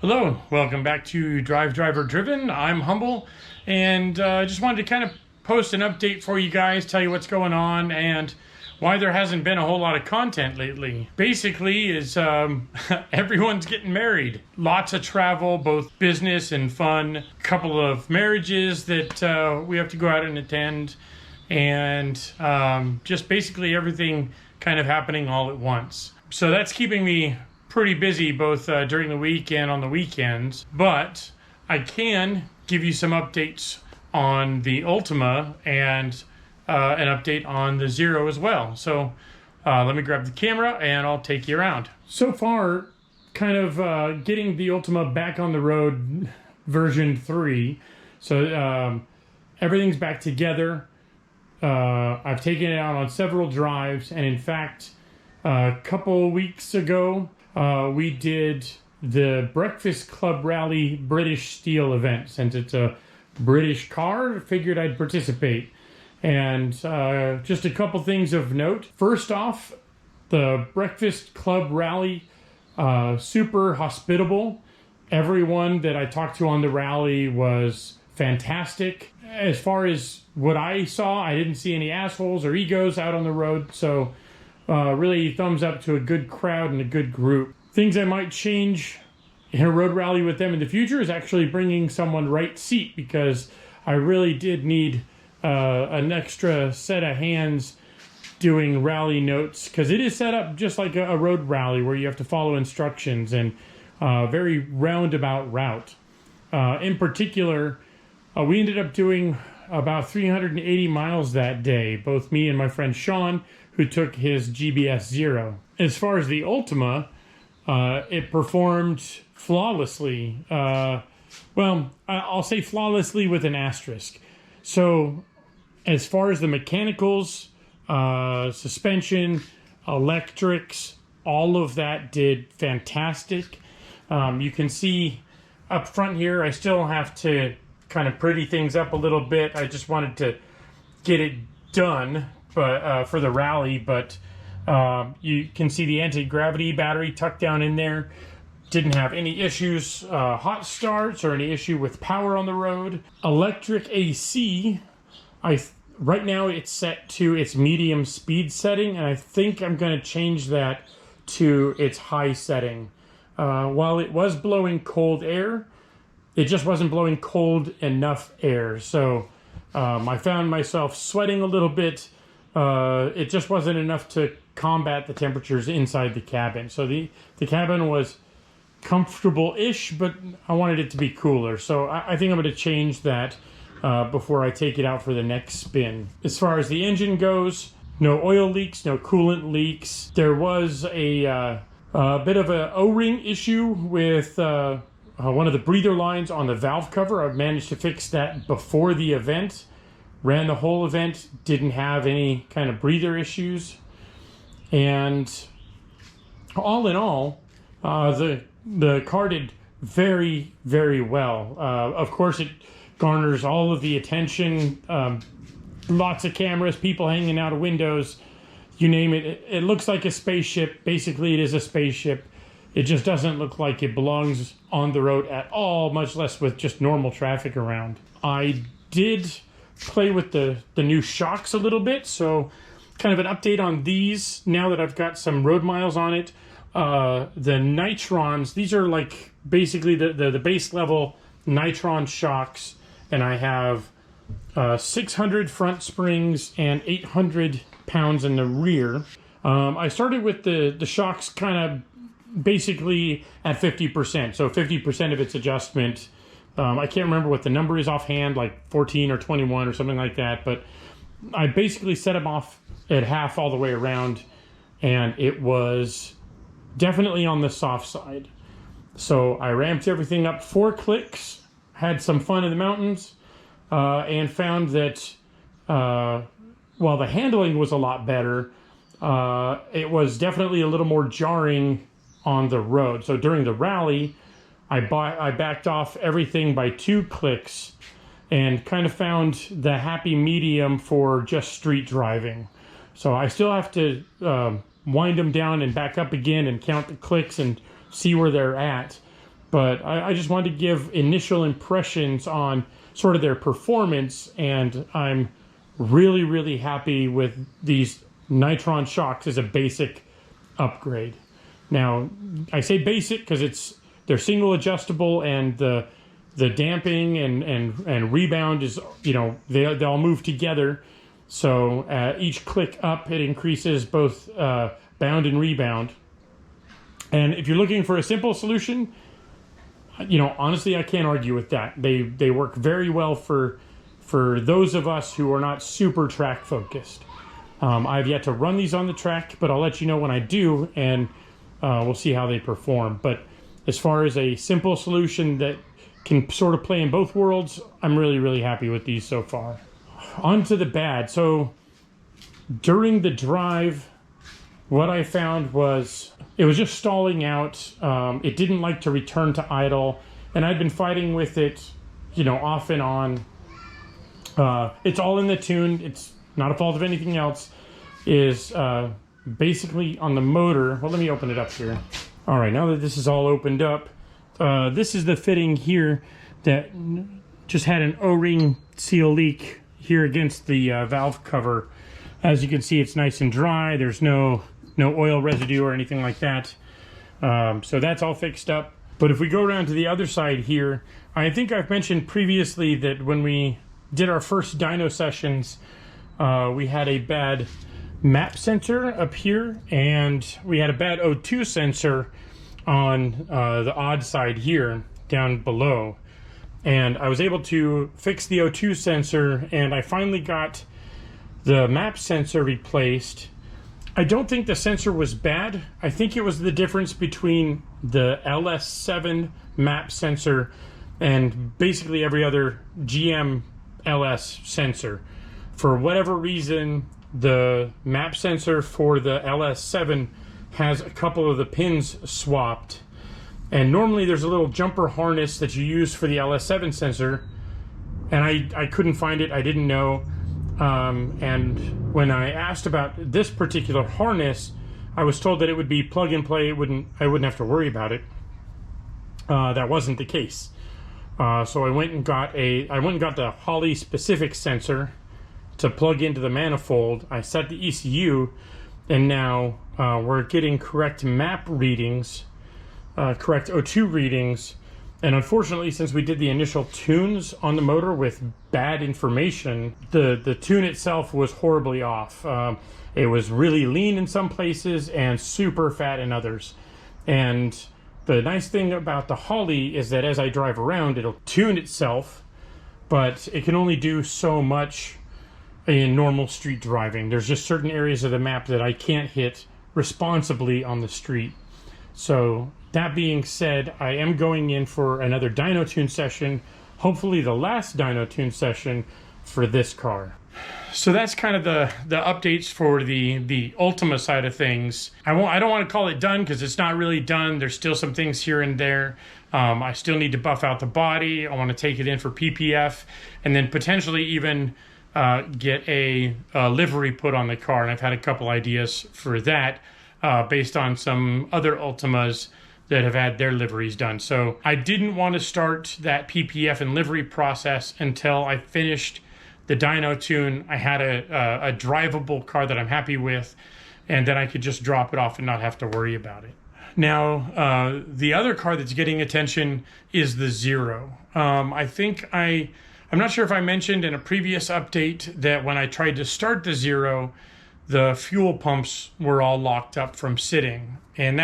Hello, welcome back to DriveDriverDriven. I'm Humble, and I just wanted to kind of post an update for you guys, tell you what's going on, and why there hasn't been a whole lot of content lately. Basically is everyone's getting married. Lots of travel, both business and fun. A couple of marriages that we have to go out and attend, and just basically everything kind of happening all at once. So that's keeping me pretty busy both during the week and on the weekends, but I can give you some updates on the Ultima and an update on the Zero as well. So let me grab the camera and I'll take you around. So far, kind of getting the Ultima back on the road version 3. So everything's back together. I've taken it out on several drives, and in fact, a couple weeks ago, we did the Breakfast Club Rally British Steel event. Since it's a British car, I figured I'd participate. And just a couple things of note. First off, the Breakfast Club Rally, super hospitable. Everyone that I talked to on the rally was fantastic. As far as what I saw, I didn't see any assholes or egos out on the road. So really thumbs up to a good crowd and a good group. Things I might change in a road rally with them in the future is actually bringing someone right seat, because I really did need an extra set of hands doing rally notes, because it is set up just like a road rally where you have to follow instructions and very roundabout route. In particular, we ended up doing about 380 miles that day, both me and my friend Sean, who took his GBS Xero. As far as the Ultima, it performed flawlessly. Well, I'll say flawlessly with an asterisk. So as far as the mechanicals, suspension, electrics, all of that did fantastic. You can see up front here, I still have to kind of pretty things up a little bit. I just wanted to get it done, but for the rally, but you can see the anti-gravity battery tucked down in there. Didn't have any issues, hot starts, or any issue with power on the road. Electric AC, right now it's set to its medium speed setting, and I think I'm going to change that to its high setting. While it was blowing cold air, it just wasn't blowing cold enough air. So I found myself sweating a little bit. It just wasn't enough to combat the temperatures inside the cabin. So the cabin was comfortable-ish, but I wanted it to be cooler. So I think I'm going to change that before I take it out for the next spin. As far as the engine goes, no oil leaks, no coolant leaks. There was a bit of an O-ring issue with one of the breather lines on the valve cover. I managed to fix that before the event. Ran the whole event, didn't have any kind of breather issues. And all in all, the car did very, very well. Of course, it garners all of the attention. Lots of cameras, people hanging out of windows, you name it. It looks like a spaceship. Basically, it is a spaceship. It just doesn't look like it belongs on the road at all, much less with just normal traffic around. I did play with the new shocks a little bit, so kind of an update on these now that I've got some road miles on it. The Nitrons, these are like basically the base level Nitron shocks, and I have 600 front springs and 800 pounds in the rear. I started with the shocks kind of basically at 50%, so 50% of its adjustment. I can't remember what the number is offhand, like 14 or 21 or something like that, but I basically set them off at half all the way around, and it was definitely on the soft side. So I ramped everything up 4 clicks, had some fun in the mountains, and found that while the handling was a lot better, it was definitely a little more jarring on the road. So during the rally, I backed off everything by 2 clicks and kind of found the happy medium for just street driving. So I still have to wind them down and back up again and count the clicks and see where they're at. but I just wanted to give initial impressions on sort of their performance, and I'm really, really happy with these Nitron shocks as a basic upgrade. Now, I say basic because they're single adjustable, and the damping and rebound is, you know, they all move together. So each click up, it increases both bound and rebound. And if you're looking for a simple solution, you know, honestly, I can't argue with that. They work very well for those of us who are not super track focused. I've yet to run these on the track, but I'll let you know when I do, and we'll see how they perform. But as far as a simple solution that can sort of play in both worlds, I'm really, really happy with these so far. On to the bad. So during the drive, what I found was it was just stalling out. It didn't like to return to idle, and I'd been fighting with it, you know, off and on. It's all in the tune. It's not a fault of anything else. Is basically on the motor. Well, let me open it up here. All right, now that this is all opened up, this is the fitting here that just had an O-ring seal leak here against the valve cover. As you can see, it's nice and dry. There's no oil residue or anything like that. So that's all fixed up. But if we go around to the other side here, I think I've mentioned previously that when we did our first dyno sessions, we had a bad map sensor up here, and we had a bad O2 sensor on the odd side here down below. And I was able to fix the O2 sensor, and I finally got the map sensor replaced. I don't think the sensor was bad. I think it was the difference between the LS7 map sensor and basically every other GM LS sensor. For whatever reason, the map sensor for the LS7 has a couple of the pins swapped. And normally there's a little jumper harness that you use for the LS7 sensor, and I couldn't find it. I didn't know. And when I asked about this particular harness, I was told that it would be plug and play. I wouldn't have to worry about it. That wasn't the case. So I went and got the Holley specific sensor to plug into the manifold. I set the ECU, and now we're getting correct map readings, correct O2 readings. And unfortunately, since we did the initial tunes on the motor with bad information, the tune itself was horribly off. It was really lean in some places and super fat in others. And the nice thing about the Holley is that as I drive around, it'll tune itself, but it can only do so much in normal street driving. There's just certain areas of the map that I can't hit responsibly on the street. So that being said, I am going in for another dyno tune session, hopefully the last dyno tune session for this car. So that's kind of the updates for the Ultima side of things. I don't want to call it done because it's not really done. There's still some things here and there. I still need to buff out the body. I want to take it in for PPF, and then potentially even get a livery put on the car. And I've had a couple ideas for that based on some other Ultimas that have had their liveries done. So I didn't want to start that PPF and livery process until I finished the dyno tune. I had a drivable car that I'm happy with, and then I could just drop it off and not have to worry about it. Now, the other car that's getting attention is the Xero. I'm not sure if I mentioned in a previous update that when I tried to start the Xero, the fuel pumps were all locked up from sitting. And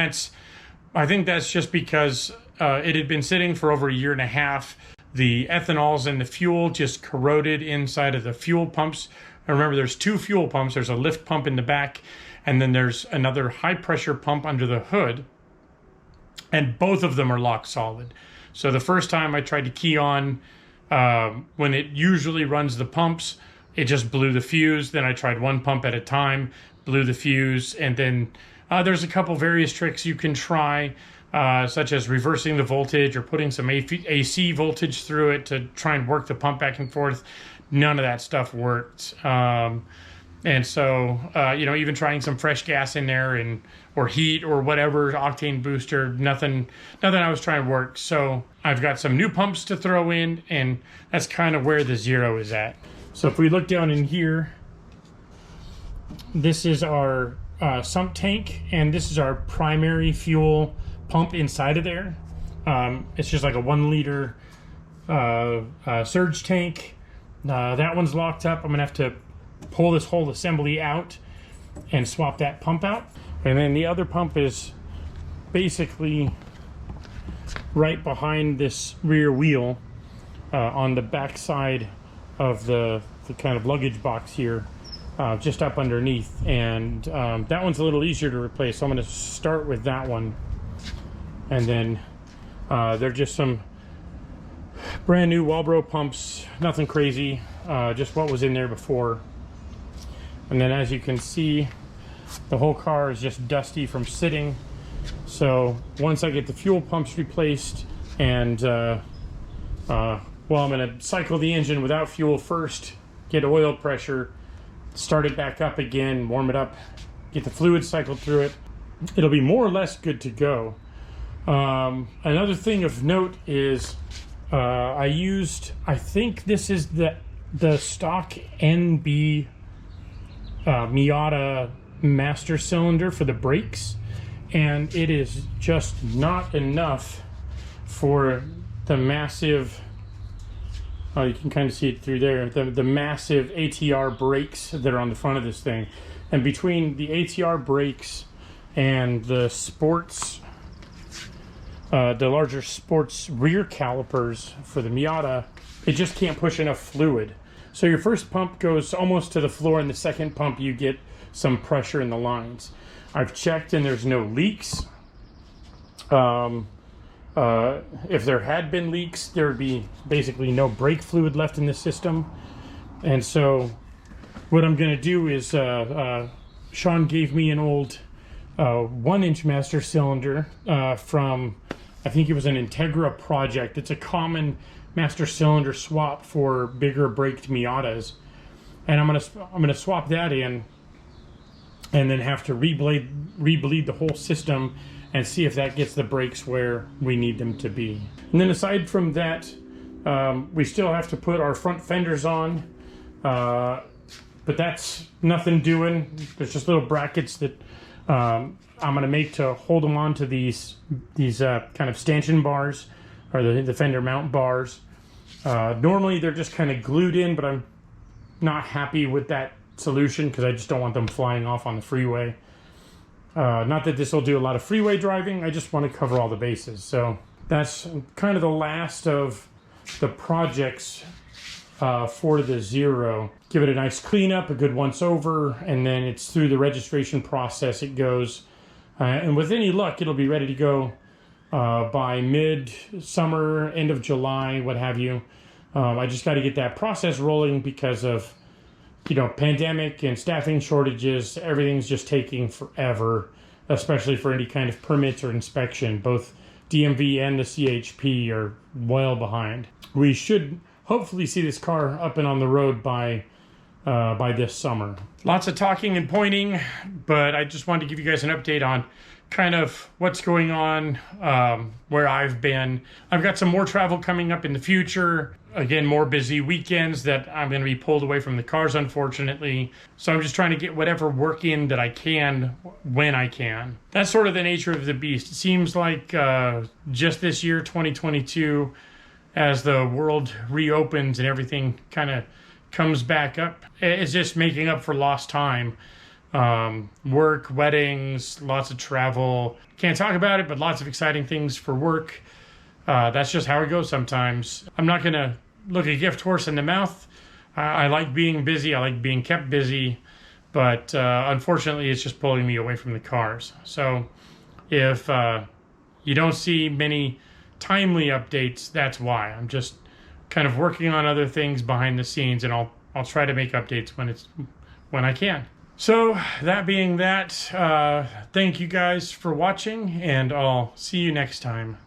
I think that's just because it had been sitting for over a year and a half. The ethanols and the fuel just corroded inside of the fuel pumps. And remember, there's two fuel pumps. There's a lift pump in the back, and then there's another high pressure pump under the hood. And both of them are lock solid. So the first time I tried to key on, when it usually runs the pumps, it just blew the fuse. Then I tried one pump at a time, blew the fuse. And then there's a couple various tricks you can try, such as reversing the voltage or putting some AC voltage through it to try and work the pump back and forth. None of that stuff worked. And so, you know, even trying some fresh gas in there and or heat or whatever, octane booster, nothing I was trying to work. So I've got some new pumps to throw in, and that's kind of where the Xero is at. So if we look down in here, this is our sump tank, and this is our primary fuel pump inside of there. It's just like a 1 liter surge tank. That one's locked up. I'm gonna have to pull this whole assembly out and swap that pump out. And then the other pump is basically right behind this rear wheel on the back side of the kind of luggage box here, just up underneath. And that one's a little easier to replace, so I'm going to start with that one. And then they're just some brand new Walbro pumps, nothing crazy, just what was in there before. And then as you can see, the whole car is just dusty from sitting. So once I get the fuel pumps replaced, and well, I'm going to cycle the engine without fuel first, get oil pressure, start it back up again, warm it up, get the fluid cycled through it, it'll be more or less good to go. Another thing of note is I think this is the stock NB Miata master cylinder for the brakes, and it is just not enough for the massive, you can kind of see it through there, the massive ATR brakes that are on the front of this thing. And between the ATR brakes and the sports, the larger sports rear calipers for the Miata, it just can't push enough fluid. So your first pump goes almost to the floor, and the second pump you get some pressure in the lines. I've checked and there's no leaks. If there had been leaks, there would be basically no brake fluid left in the system. And so what I'm going to do is, Sean gave me an old 1-inch master cylinder from, I think it was an Integra project. It's a common master cylinder swap for bigger braked Miatas, and I'm gonna swap that in, and then have to rebleed the whole system and see if that gets the brakes where we need them to be. And then aside from that, we still have to put our front fenders on, but that's nothing doing. There's just little brackets that I'm gonna make to hold them onto these kind of stanchion bars, or the fender mount bars. Normally they're just kind of glued in, but I'm not happy with that solution because I just don't want them flying off on the freeway. Not that this will do a lot of freeway driving, I just want to cover all the bases. So that's kind of the last of the projects for the Xero. Give it a nice cleanup, a good once over, and then it's through the registration process it goes. And with any luck, it'll be ready to go by mid-summer, end of July, what have you. I just got to get that process rolling because of, you know, pandemic and staffing shortages. Everything's just taking forever, especially for any kind of permits or inspection. Both DMV and the CHP are well behind. We should hopefully see this car up and on the road by this summer. Lots of talking and pointing, but I just wanted to give you guys an update on kind of what's going on, where I've been. I've got some more travel coming up in the future. Again, more busy weekends that I'm going to be pulled away from the cars, unfortunately. So I'm just trying to get whatever work in that I can when I can. That's sort of the nature of the beast. It seems like just this year, 2022, as the world reopens and everything kind of comes back up, it's just making up for lost time. Work, weddings, lots of travel. Can't talk about it, but lots of exciting things for work. That's just how it goes sometimes. I'm not going to look a gift horse in the mouth. I like being busy. I like being kept busy. But unfortunately, it's just pulling me away from the cars. So if you don't see many timely updates, that's why. I'm just kind of working on other things behind the scenes, and I'll try to make updates when I can. So that being that, thank you guys for watching, and I'll see you next time.